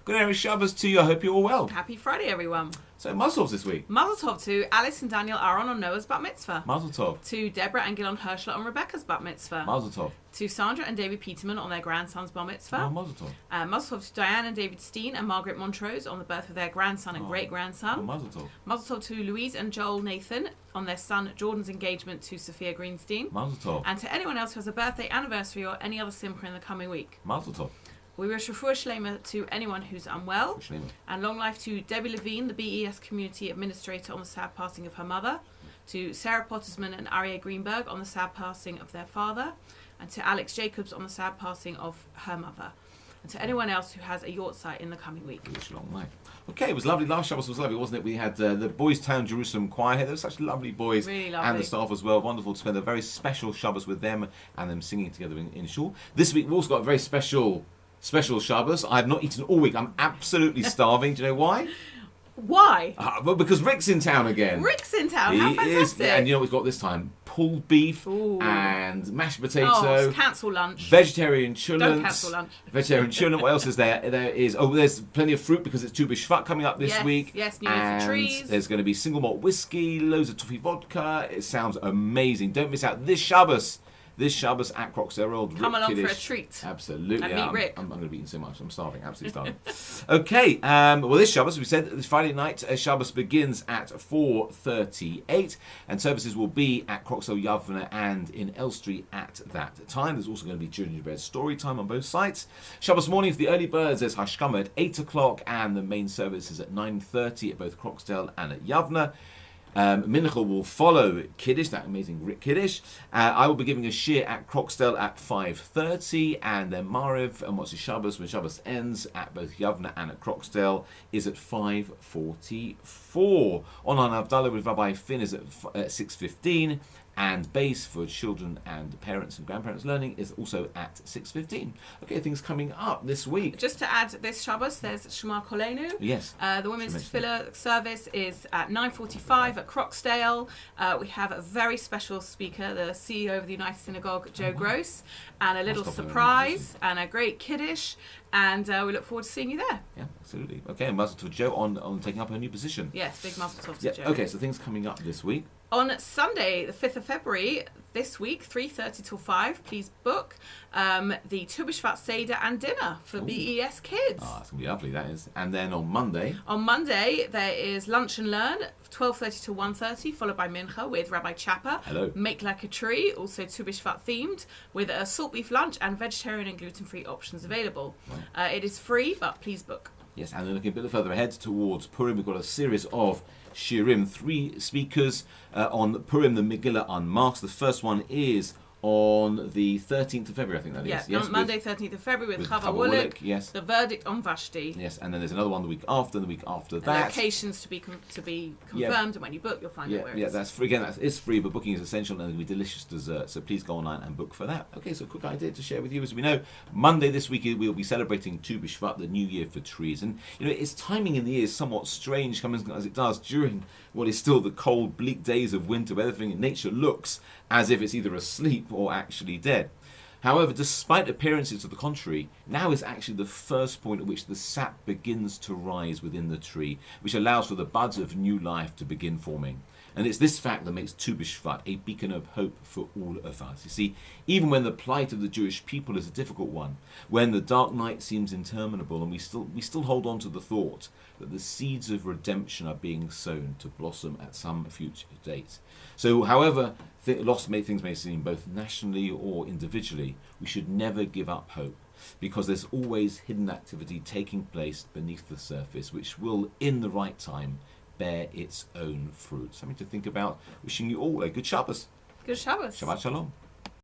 Good Erev Shabbos to you. I hope you're all well. Happy Friday, everyone. So, Mazel Tov this week. Mazel Tov to Alice and Daniel Aaron on Noah's Bat Mitzvah. Mazel Tov. To Deborah and Gilon Herschler on Rebecca's Bat Mitzvah. Mazel Tov. To Sandra and David Peterman on their grandson's Bar Mitzvah. Oh, Mazel Tov. Mazel Tov to Diane and David Steen and Margaret Montrose on the birth of their grandson and great-grandson. Oh, Mazel Tov. Mazel Tov to Louise and Joel Nathan on their son Jordan's engagement to Sophia Greenstein. Mazel Tov. And to anyone else who has a birthday, anniversary or any other simcha in the coming week. Mazel Tov. We wish refuah shlema to anyone who's unwell, and long life to Debbie Levine, the BES Community Administrator, on the sad passing of her mother, to Sarah Pottersman and Aryeh Greenberg on the sad passing of their father, and to Alex Jacobs on the sad passing of her mother, and to anyone else who has a yortzeit in the coming week. It's a long way. Okay, it was lovely. Last Shabbos was lovely, wasn't it? We had the Boys Town Jerusalem Choir here. They were such lovely boys. Really lovely. And the staff as well. Wonderful to spend a very special Shabbos with them and them singing together in shul. This week we've also got a very special Shabbos. I have not eaten all week. I'm absolutely starving. Do you know why? Why? Well, because Rick's in town again. Rick's in town. How fantastic. Is, and you know what we've got this time? Pulled beef and mashed potato. Oh, cancel lunch. Vegetarian chulent. Don't cancel lunch. Vegetarian chulent. What else is there? There's plenty of fruit because it's Tu B'Shvat coming up this week. Yes, New Year for trees. There's going to be single malt whiskey, loads of toffee vodka. It sounds amazing. Don't miss out this Shabbos. This Shabbos at Croxdale. Come along Kiddush. for a treat. Absolutely. And meet Rick. I'm going to be eating so much. I'm starving. Absolutely starving. Okay. Well, this Shabbos, we said, this Friday night, Shabbos begins at 4:38, and services will be at Croxdale Yavna and in Elstree at that time. There's also going to be gingerbread story time on both sites. Shabbos morning for the early birds, there's Hashkama at 8 o'clock, and the main service is at 9:30 at both Croxdale and at Yavna. Mincha will follow Kiddush, that amazing Rick Kiddush. I will be giving a shir at Croxdale at 5:30, and then Mariv and Motzei Shabbos, when Shabbos ends at both Yavna and at Croxdale, is at 5:44. Online Avdallah with Rabbi Finn is at 6:15, and base for children and parents and grandparents learning is also at 6:15. Okay, things coming up this week. Just to add, this Shabbos there's Shema Kolenu. Yes. The women's tefillah service is at 9:45 at Croxdale. We have a very special speaker, the CEO of the United Synagogue, Joe Gross, and a little surprise and a great Kiddush. And we look forward to seeing you there. Yeah, absolutely. Okay, and Mazel Tov Joe on taking up her new position. Yes, big Mazel Tov to Joe. Okay, so things coming up this week. On Sunday, the 5th of February, this week, 3:30 till 5, please book the Tu B'Shvat Seder and dinner for BES kids. Oh, that's going to be lovely, that is. And then on Monday, there is Lunch and Learn, 12:30 till 1:30, followed by Mincha with Rabbi Chapper. Hello. Make Like a Tree, also Tu B'Shvat themed, with a salt beef lunch and vegetarian and gluten-free options available. Right. It is free, but please book. Yes, and then looking a bit further ahead towards Purim, we've got a series of shirim, 3 speakers on Purim, the Megillah Unmasked. The first one is on the 13th of February, I think that is. Yes, Monday, 13th of February with Chava Woollek. Yes. The verdict on Vashti. Yes, and then there's another one the week after, and the week after that. And locations to be confirmed, and when you book, you'll find out where it is. Yeah, that's free. Again, it's free, but booking is essential, and there'll be delicious dessert. So please go online and book for that. Okay, so a quick idea to share with you. As we know, Monday this week we'll be celebrating Tu B'Shvat, the New Year for trees, and its timing in the year is somewhat strange, coming as it does during what is still the cold, bleak days of winter, where everything in nature looks as if it's either asleep or actually dead. However, despite appearances to the contrary, now is actually the first point at which the sap begins to rise within the tree, which allows for the buds of new life to begin forming. And it's this fact that makes Tu B'Shvat a beacon of hope for all of us. You see, even when the plight of the Jewish people is a difficult one, when the dark night seems interminable, and we still hold on to the thought that the seeds of redemption are being sown to blossom at some future date. So, however things may seem both nationally or individually, we should never give up hope, because there's always hidden activity taking place beneath the surface, which will, in the right time, bear its own fruit. Something to think about. Wishing you all a good Shabbos. Good Shabbos. Shabbat Shalom.